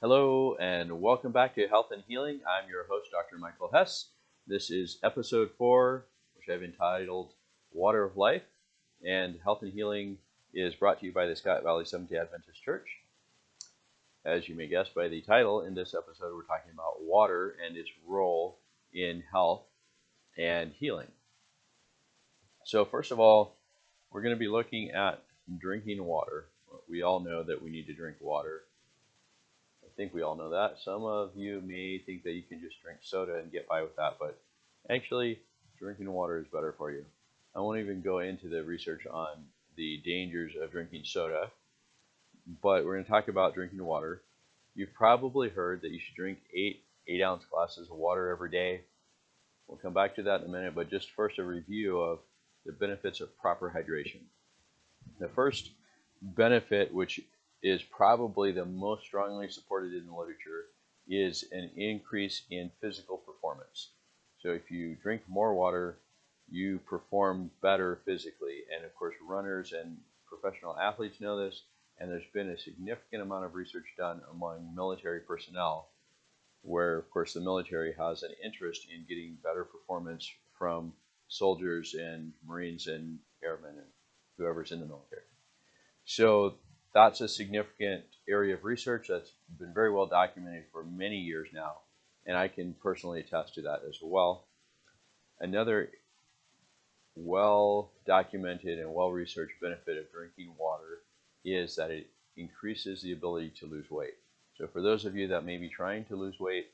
Hello and welcome back to Health and Healing. I'm your host, Dr. Michael Hess. This is episode 4, which I've entitled Water of Life. And Health and Healing is brought to you by the Scott Valley Seventh-day Adventist Church. As you may guess by the title, in this episode we're talking about water and its role in health and healing. So first of all, we're going to be looking at drinking water. We all know that we need to drink water. I think we all know that. Some of you may think that you can just drink soda and get by with that, but actually drinking water is better for you. I won't even go into the research on the dangers of drinking soda, but we're going to talk about drinking water. You've probably heard that you should drink 8-ounce glasses of water every day. We'll come back to that in a minute, but just first a review of the benefits of proper hydration. The first benefit, which is probably the most strongly supported in the literature, is an increase in physical performance. So if you drink more water, you perform better physically. And of course, runners and professional athletes know this, and there's been a significant amount of research done among military personnel, where of course the military has an interest in getting better performance from soldiers and Marines and airmen and whoever's in the military. So that's a significant area of research that's been very well documented for many years now, and I can personally attest to that as well. Another well documented and well researched benefit of drinking water is that it increases the ability to lose weight. So for those of you that may be trying to lose weight,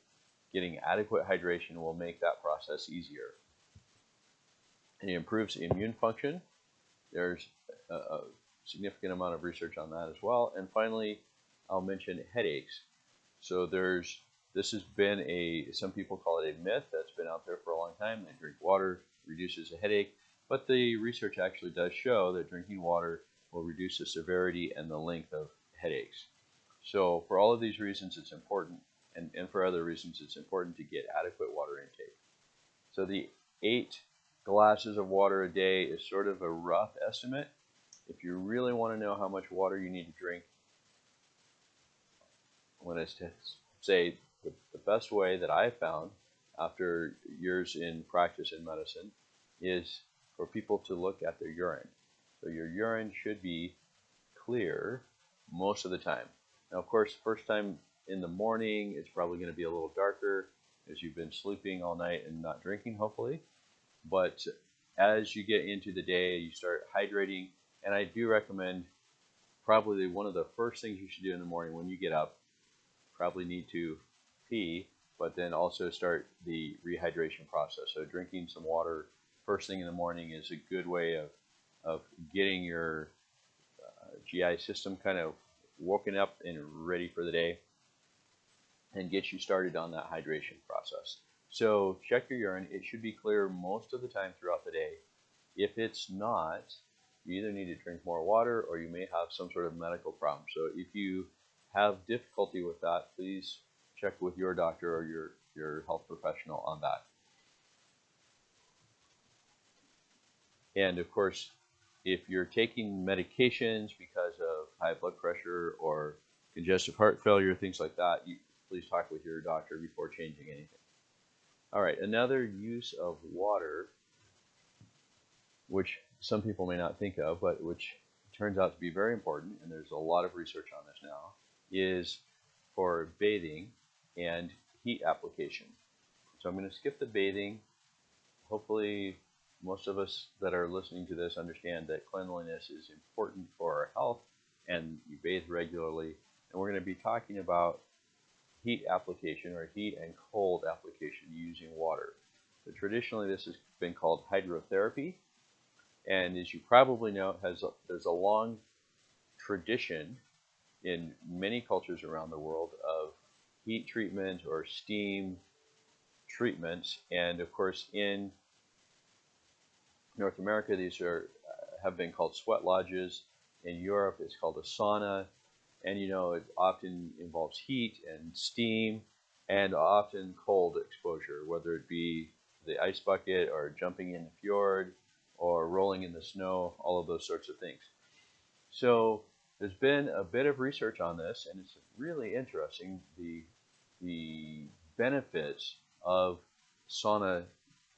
getting adequate hydration will make that process easier. And it improves immune function. There's a significant amount of research on that as well. And finally, I'll mention headaches. So this has been some people call it a myth that's been out there for a long time, that drink water reduces a headache, but the research actually does show that drinking water will reduce the severity and the length of headaches. So for all of these reasons, it's important, and for other reasons, it's important to get adequate water intake. So the 8 glasses of water a day is sort of a rough estimate. If you really want to know how much water you need to drink, I'm going to say the best way that I've found after years in practice in medicine is for people to look at their urine. So your urine should be clear most of the time. Now, of course, first time in the morning, it's probably going to be a little darker as you've been sleeping all night and not drinking, hopefully. But as you get into the day, you start hydrating. And I do recommend probably one of the first things you should do in the morning when you get up, probably need to pee, but then also start the rehydration process. So drinking some water first thing in the morning is a good way of getting your GI system kind of woken up and ready for the day and get you started on that hydration process. So check your urine. It should be clear most of the time throughout the day. If it's not, you either need to drink more water or you may have some sort of medical problem. So if you have difficulty with that, please check with your doctor or your health professional on that. And of course, if you're taking medications because of high blood pressure or congestive heart failure, things like that, please talk with your doctor before changing anything. All right, another use of water, which some people may not think of, but which turns out to be very important, and there's a lot of research on this now, is for bathing and heat application. So I'm going to skip the bathing. Hopefully, most of us that are listening to this understand that cleanliness is important for our health, and you bathe regularly. And we're going to be talking about heat application or heat and cold application using water. So traditionally, this has been called hydrotherapy. And as you probably know, there's a long tradition in many cultures around the world of heat treatment or steam treatments. And of course, in North America, these have been called sweat lodges. In Europe, it's called a sauna. And it often involves heat and steam and often cold exposure, whether it be the ice bucket or jumping in the fjord or rolling in the snow, all of those sorts of things. So there's been a bit of research on this, and it's really interesting, the benefits of sauna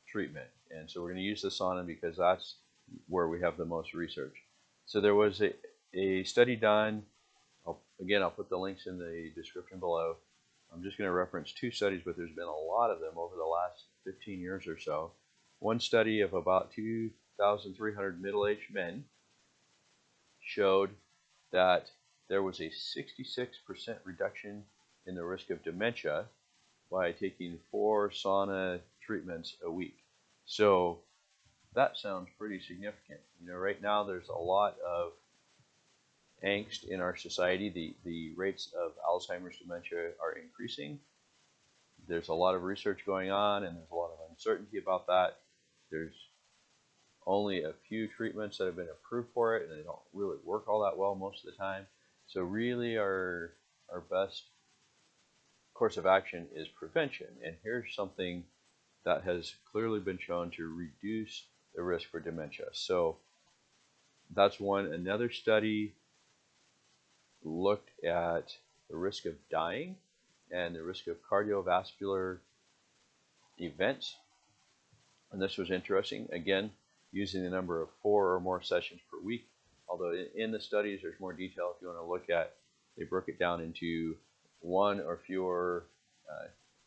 treatment. And so we're going to use the sauna because that's where we have the most research. So there was a study done. I'll put the links in the description below. I'm just going to reference two studies, but there's been a lot of them over the last 15 years or so. One study of about 2,300 middle-aged men showed that there was a 66% reduction in the risk of dementia by taking 4 sauna treatments a week. So that sounds pretty significant. Right now there's a lot of angst in our society. The rates of Alzheimer's dementia are increasing. There's a lot of research going on, and there's a lot of uncertainty about that. There's only a few treatments that have been approved for it, and they don't really work all that well most of the time. So really our best course of action is prevention. And here's something that has clearly been shown to reduce the risk for dementia. So that's one. Another study looked at the risk of dying and the risk of cardiovascular events. And this was interesting. Again, using the number of 4 or more sessions per week. Although in the studies, there's more detail if you want to look at. They broke it down into 1 or fewer,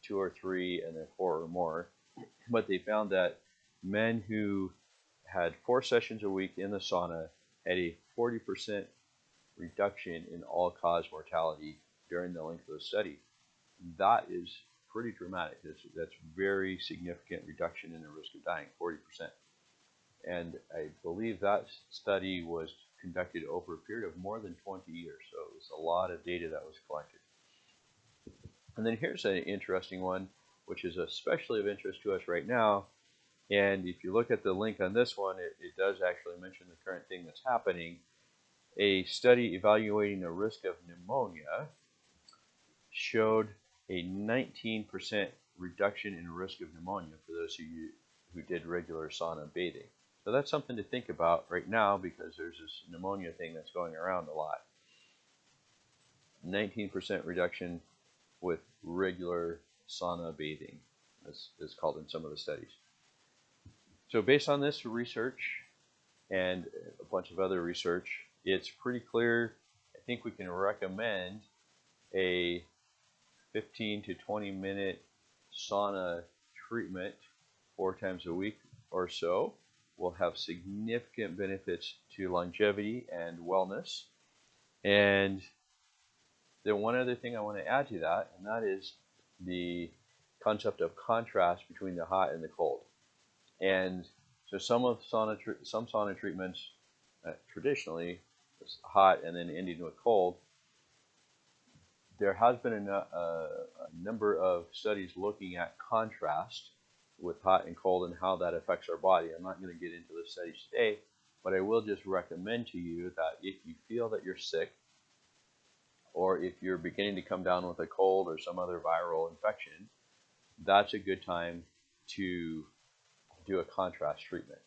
2 or 3, and then 4 or more. But they found that men who had 4 sessions a week in the sauna had a 40% reduction in all-cause mortality during the length of the study. That is pretty dramatic. That's very significant reduction in the risk of dying, 40%. And I believe that study was conducted over a period of more than 20 years. So it was a lot of data that was collected. And then here's an interesting one, which is especially of interest to us right now. And if you look at the link on this one, it does actually mention the current thing that's happening. A study evaluating the risk of pneumonia showed a 19% reduction in risk of pneumonia for those who did regular sauna bathing. So that's something to think about right now, because there's this pneumonia thing that's going around a lot. 19% reduction with regular sauna bathing, as is called in some of the studies. So based on this research and a bunch of other research, it's pretty clear. I think we can recommend a 15 to 20 minute sauna treatment 4 times a week or so. Will have significant benefits to longevity and wellness. And then one other thing I want to add to that, and that is the concept of contrast between the hot and the cold. And so some sauna treatments traditionally is hot and then ending with cold. There has been a number of studies looking at contrast with hot and cold and how that affects our body. I'm not going to get into the studies today, but I will just recommend to you that if you feel that you're sick, or if you're beginning to come down with a cold or some other viral infection, that's a good time to do a contrast treatment.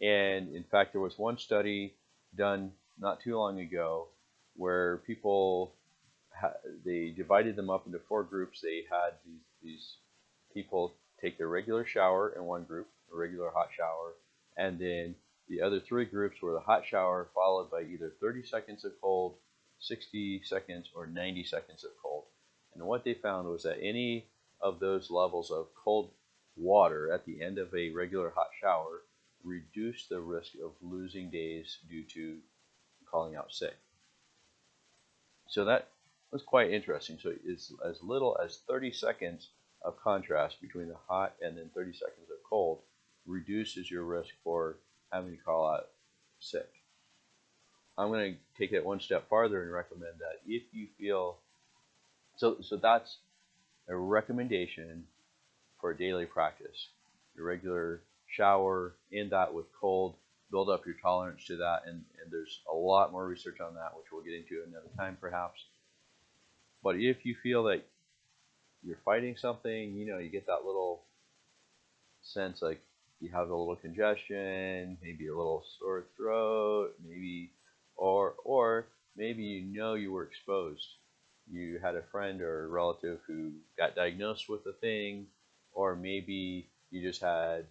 And in fact, there was one study done not too long ago where people, they divided them up into 4 groups. They had these people take their regular shower in one group, a regular hot shower, and then the other 3 groups were the hot shower followed by either 30 seconds of cold, 60 seconds, or 90 seconds of cold. And what they found was that any of those levels of cold water at the end of a regular hot shower reduced the risk of losing days due to calling out sick. So that was quite interesting. So it's as little as 30 seconds of contrast between the hot and then 30 seconds of cold reduces your risk for having to call out sick. I'm going to take it one step farther and recommend that if you feel, so that's a recommendation for daily practice. Your regular shower, end that with cold, build up your tolerance to that, and there's a lot more research on that, which we'll get into another time perhaps. But if you feel that you're fighting something, you get that little sense like you have a little congestion, maybe a little sore throat, maybe, or maybe you were exposed. You had a friend or a relative who got diagnosed with a thing, or maybe you just had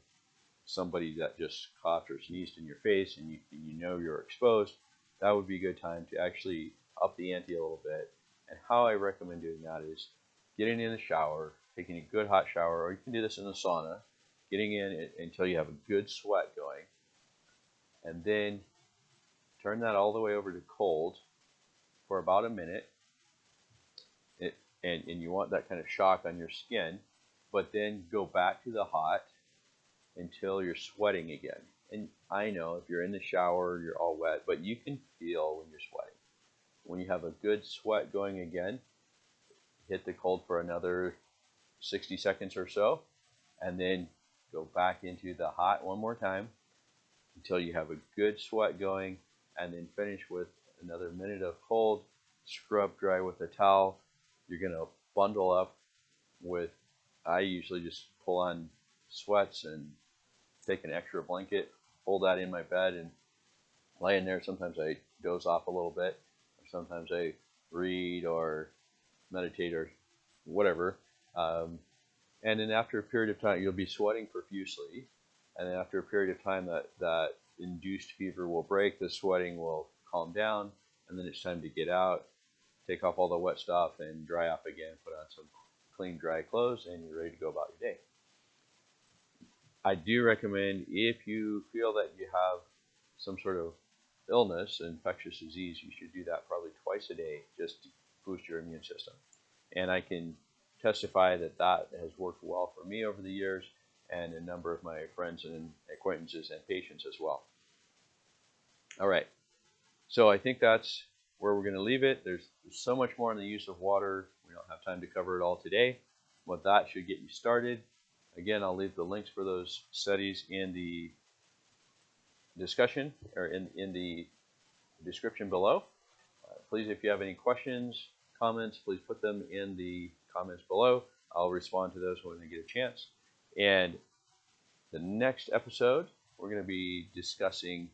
somebody that just coughed or sneezed in your face and you know you're exposed. That would be a good time to actually up the ante a little bit. And how I recommend doing that is getting in the shower, taking a good hot shower, or you can do this in the sauna, getting in until you have a good sweat going, and then turn that all the way over to cold for about a minute. And you want that kind of shock on your skin, but then go back to the hot until you're sweating again. And I know if you're in the shower, you're all wet, but you can feel when you're sweating. When you have a good sweat going again, hit the cold for another 60 seconds or so, and then go back into the hot one more time until you have a good sweat going, and then finish with another minute of cold. Scrub dry with a towel. You're going to bundle up with, I usually just pull on sweats and take an extra blanket, hold that in my bed and lay in there. Sometimes I doze off a little bit, or sometimes I read or meditate or whatever. And then after a period of time, you'll be sweating profusely. And then after a period of time, that induced fever will break, the sweating will calm down, and then it's time to get out, take off all the wet stuff and dry off again, put on some clean, dry clothes, and you're ready to go about your day. I do recommend, if you feel that you have some sort of illness, infectious disease, you should do that probably twice a day just to boost your immune system. And I can testify that that has worked well for me over the years, and a number of my friends and acquaintances and patients as well. All right, so I think that's where we're going to leave it. There's so much more on the use of water. We don't have time to cover it all today, but that should get you started. Again, I'll leave the links for those studies in the discussion, or in the description below. Please, if you have any questions, comments, please put them in the comments below. I'll respond to those when I get a chance. And the next episode, we're going to be discussing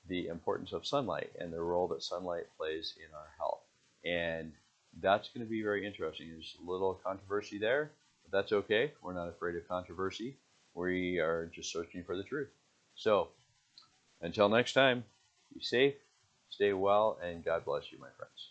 the importance of sunlight and the role that sunlight plays in our health. And that's going to be very interesting. There's a little controversy there, but that's okay. We're not afraid of controversy. We are just searching for the truth. So until next time, be safe, stay well, and God bless you, my friends.